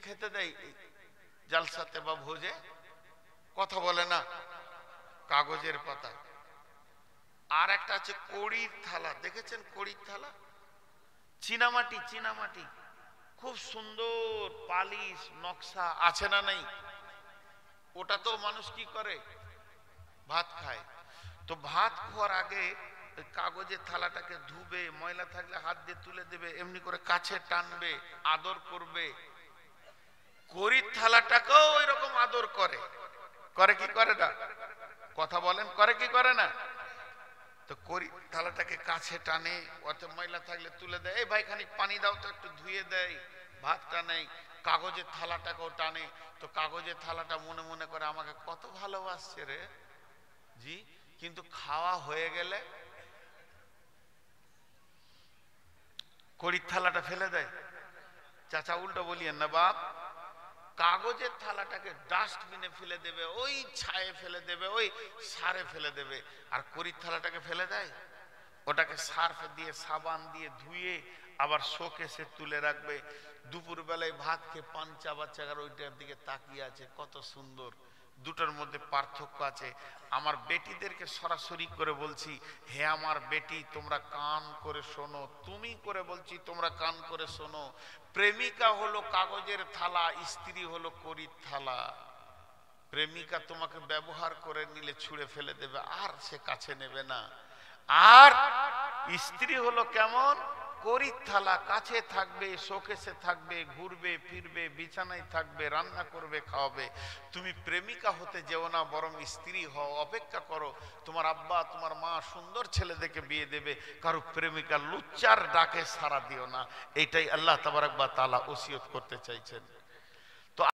খেতে দেয় জালসাতে বা ভোজে, কথা বলে না, কাগজের পাতায়। আর একটা আছে কড়ির থালা, দেখেছেন কড়ির থালা? চীনামাটি, চীনামাটি, খুব সুন্দর পালিশ নকশা আছে না নাই? ওটা তো মানুষ কি করে, ভাত খায়। তো ভাত খাওয়ার আগে ওই কাগজের থালাটাকে ধুবে, ময়লা থাকলে হাত দিয়ে তুলে দেবে, এমনি করে কাছে টানবে, আদর করবে। কড়ির থালাটাকেও ওই রকম আদর করে, করে কি করে না? কথা বলেন, করে কি করে না? তো কড়ির থালাটাকে কাছে টানে, ওতে ময়লা থাকলে তুলে দেয়, এই ভাই খানিক পানি দাও তো, একটু ধুয়ে দেয়, ভাতটা নেই। কাগজের থালাটাকেও টানে, তো কাগজের থালাটা মনে মনে করে আমাকে কত ভালোবাসছে রে, জি। কিন্তু খাওয়া হয়ে গেলে কড়ির থালাটা ফেলে দেয়। চাচা উল্টো বলিয়েন না বাপ, কাগজের থালাটাকে ডাস্টবিনে ফেলে দেবে, ওই ছায়ে ফেলে দেবে, ওই সারে ফেলে দেবে। আর কড়ির থালাটাকে ফেলে দেয়, ওটাকে সার্ফ দিয়ে সাবান দিয়ে ধুয়ে আবার শোকেসে তুলে রাখবে। দুপুর বেলায় ভাত খেয়ে পাঞ্চা বাচ্চারা ওইটার দিকে তাকিয়ে আছে, কত সুন্দর। দুটোর মধ্যে পার্থক্য আছে। আমার বেটিদেরকে সরাসরি করে বলছি, হে আমার বেটি, তোমরা কান করে শোনো, তুমি করে বলছি, তোমরা কান করে শোনো। প্রেমিকা হলো কাগজের থালা, স্ত্রী হলো কড়ির থালা। প্রেমিকা তোমাকে ব্যবহার করে নিলে ছুঁড়ে ফেলে দেবে, আর সে কাছে নেবে না। আর স্ত্রী হলো কেমন, কড়ির থালা, কাছে থাকবে, শোকেসে থাকবে, ঘুরবে ফিরবে, বিছানায় থাকবে, রান্না করবে, খাওয়াবে। তুমি প্রেমিকা হতে যেও না, বরং স্ত্রী হও। অপেক্ষা করো, তোমার আব্বা তোমার মা সুন্দর ছেলে দেখে বিয়ে দেবে, কারো প্রেমিকা লুচ্চার ডাকে সাড়া দিও না। এইটাই আল্লাহ তাবারক ওয়া তাআলা ওসিয়ত করতে চাইছেন।